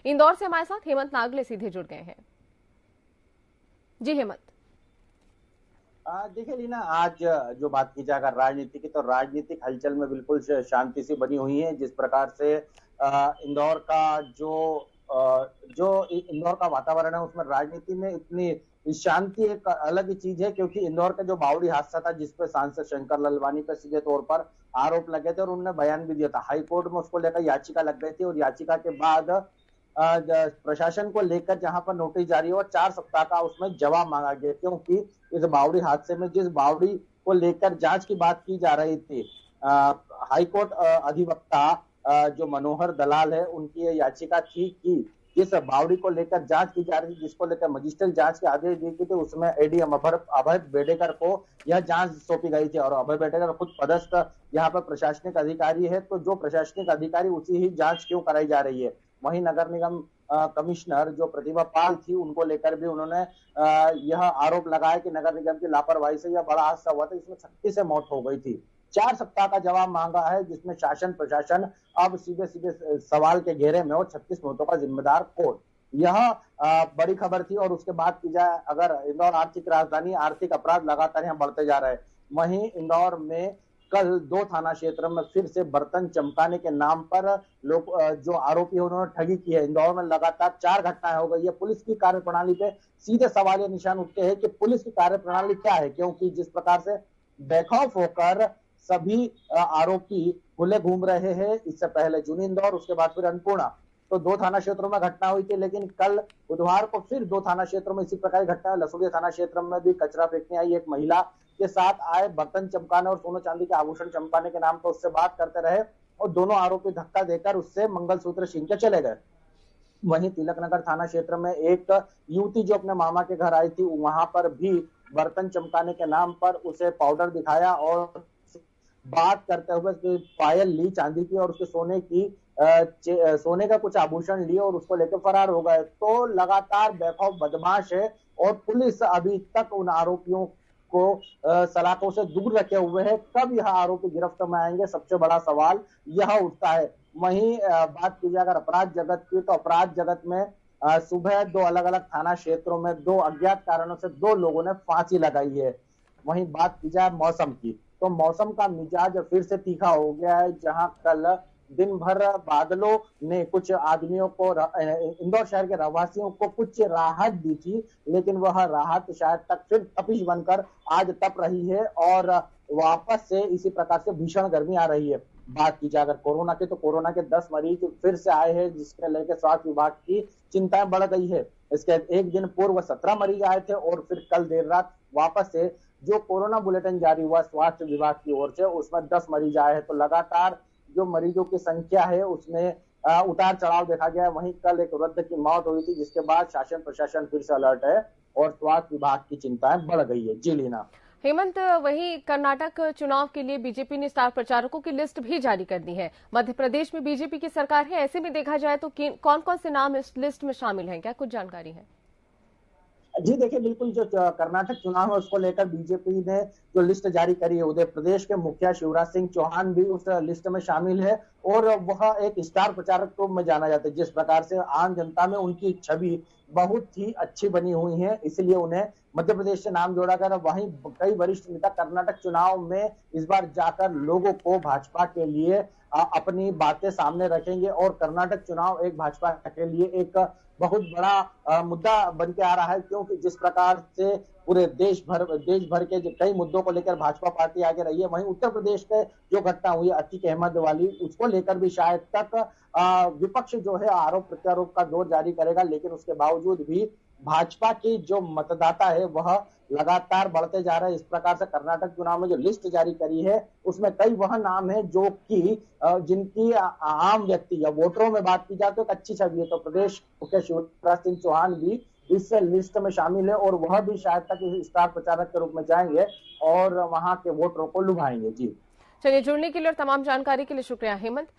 इंदौर से हमारे साथ हेमंत नागले सीधे जुड़ गए हैं। जी हेमंत। देखिए लीना, आज जो बात की जाए अगर राजनीति की, तो राजनीतिक हलचल में बिल्कुल शांति सी बनी हुई है। जिस प्रकार से इंदौर का इंदौर का वातावरण है, उसमें राजनीति में इतनी शांति एक अलग ही चीज है। क्योंकि इंदौर का जो बावड़ी हादसा था, जिसपे सांसद शंकर लालवानी पर सीधे तौर पर आरोप लगे थे और उन्होंने बयान भी दिया था, हाई कोर्ट में उसको लेकर याचिका लग गई थी और याचिका के बाद प्रशासन को लेकर जहां पर नोटिस जारी हुआ, 4 सप्ताह का उसमें जवाब मांगा गया। क्योंकि इस बावड़ी हादसे में जिस बावड़ी को लेकर जांच की बात की जा रही थी, हाईकोर्ट अधिवक्ता जो मनोहर दलाल है, उनकी ये याचिका थी कि जिस बावड़ी को लेकर जांच की जा रही थी, जिसको लेकर मजिस्ट्रेट जांच के आदेश दिए थे, उसमें एडीएम अभय बेडेकर को यह जांच सौंपी गई थी। और अभय बेडेकर खुद पदस्थ यहाँ पर प्रशासनिक अधिकारी है, तो जो प्रशासनिक अधिकारी, उसी ही जांच क्यों कराई जा रही है। वहीं नगर निगम कमिश्नर जो प्रतिभा पाल थी, उनको लेकर भी उन्होंने यह आरोप लगाया कि नगर निगम की लापरवाही से यह बड़ा हादसा हुआ था, इसमें 36 से मौत हो गई थी। 4 सप्ताह का जवाब मांगा है, जिसमें शासन प्रशासन अब सीधे सीधे सवाल के घेरे में हो, 36 मौतों का जिम्मेदार कौन। यह बड़ी खबर थी। और उसके बाद की जाए, अगर इंदौर आर्थिक राजधानी, आर्थिक अपराध लगातार यहाँ बढ़ते जा रहे हैं। वहीं इंदौर में कल 2 थाना क्षेत्र में फिर से बर्तन चमकाने के नाम पर लोग जो आरोपी है, उन्होंने ठगी की है। इंदौर में लगातार 4 घटनाएं हो गई है। पुलिस की कार्यप्रणाली पे सीधे सवालिया निशान उठते हैं कि पुलिस की कार्यप्रणाली क्या है। क्योंकि जिस प्रकार से बेखौफ होकर सभी आरोपी खुले घूम रहे हैं, इससे पहले जूनी इंदौर, उसके बाद फिर अन्नपूर्णा, तो 2 थाना क्षेत्रों में घटना हुई थी। लेकिन कल बुधवार को फिर 2 थाना क्षेत्रों में इसी प्रकार की घटना। लसुड़िया थाना क्षेत्र में भी कचरा फेंकने आई एक महिला के साथ आए बर्तन चमकाने और सोने चांदी के आभूषण चमकाने के नाम पर उससे बात करते रहे और दोनों आरोपी धक्का देकर उससे मंगलसूत्र छीन के चले गए। वहीं तिलक नगर थाना क्षेत्र में एक युवती जो अपने मामा के घर आई थी, वहां पर भी बर्तन चमकाने के नाम पर उसे पाउडर दिखाया और बात करते हुए पायल ली चांदी की और उसके सोने का कुछ आभूषण लिए और उसको लेकर फरार हो गए। तो लगातार बेखौफ बदमाश है और पुलिस अभी तक उन आरोपियों को सलाखों से दूर रखे हुए है। कब यह आरोपी गिरफ्त में आएंगे, सबसे बड़ा सवाल यह उठता है। वहीं बात की जाए अगर अपराध जगत की, तो अपराध जगत में सुबह 2 अलग अलग थाना क्षेत्रों में 2 अज्ञात कारणों से 2 लोगों ने फांसी लगाई है। वहीं बात की जाए मौसम की, तो मौसम का मिजाज फिर से तीखा हो गया है। जहां कल दिन भर बादलों ने कुछ आदमियों को, इंदौर शहर के रहवासियों को कुछ राहत दी थी, लेकिन वह राहत शायद तक फिर तपिश बनकर आज तप रही है और वापस से इसी प्रकार से भीषण गर्मी आ रही है। बात की जाए अगर कोरोना की, तो कोरोना के 10 मरीज फिर से आए हैं, जिसके लेकर स्वास्थ्य विभाग की चिंताएं बढ़ गई है। इसके एक दिन पूर्व 17 मरीज आए थे और फिर कल देर रात वापस से जो कोरोना बुलेटिन जारी हुआ स्वास्थ्य विभाग की ओर से, उसमें 10 मरीज आए हैं। तो लगातार जो मरीजों की संख्या है उसमें उतार चढ़ाव देखा गया है। वहीं कल एक वृद्ध की मौत हुई थी, जिसके बाद शासन प्रशासन फिर से अलर्ट है और स्वास्थ्य विभाग की चिंताएं बढ़ गई है। जी लीना। हेमंत, वहीं कर्नाटक चुनाव के लिए बीजेपी ने स्टार प्रचारकों की लिस्ट भी जारी कर दी है। मध्य प्रदेश में बीजेपी की सरकार है, ऐसे में देखा जाए तो कौन कौन से नाम इस लिस्ट में शामिल हैं, क्या कुछ जानकारी है? जी देखिए, बिल्कुल जो कर्नाटक चुनाव है उसको लेकर बीजेपी ने जो लिस्ट जारी करी है, उधर प्रदेश के मुखिया शिवराज सिंह चौहान भी उस लिस्ट में शामिल है और वह एक स्टार प्रचारक के रूप में जाना जाता है। जिस प्रकार से आम जनता में उनकी छवि बहुत ही अच्छी बनी हुई है, इसलिए उन्हें मध्य प्रदेश से नाम जोड़ा गया। वहीं कई वरिष्ठ नेता कर्नाटक चुनाव में इस बार जाकर लोगों को भाजपा के लिए अपनी बातें सामने रखेंगे और कर्नाटक चुनाव एक भाजपा के लिए एक बहुत बड़ा मुद्दा बन के आ रहा है। क्योंकि जिस प्रकार से पूरे देश भर के जो कई मुद्दों को लेकर भाजपा पार्टी आगे रही है, वहीं उत्तर प्रदेश के जो घटना हुई अतीक अहमद वाली, उसको लेकर भी शायद तक विपक्ष जो है आरोप प्रत्यारोप का दौर जारी करेगा। लेकिन उसके बावजूद भी भाजपा की जो मतदाता है वह लगातार बढ़ते जा रहे हैं। इस प्रकार से कर्नाटक चुनाव में जो लिस्ट जारी करी है उसमें कई वह नाम है जो कि जिनकी आम व्यक्ति या वोटरों में बात की जाए तो एक अच्छी छवि है। तो प्रदेश मुख्य शिवराज सिंह चौहान भी इस लिस्ट में शामिल है और वह भी शायद तक स्टार प्रचारक के रूप में जाएंगे और वहां के वोटरों को लुभाएंगे। जी चलिए, जुड़ने के लिए और तमाम जानकारी के लिए शुक्रिया हेमंत।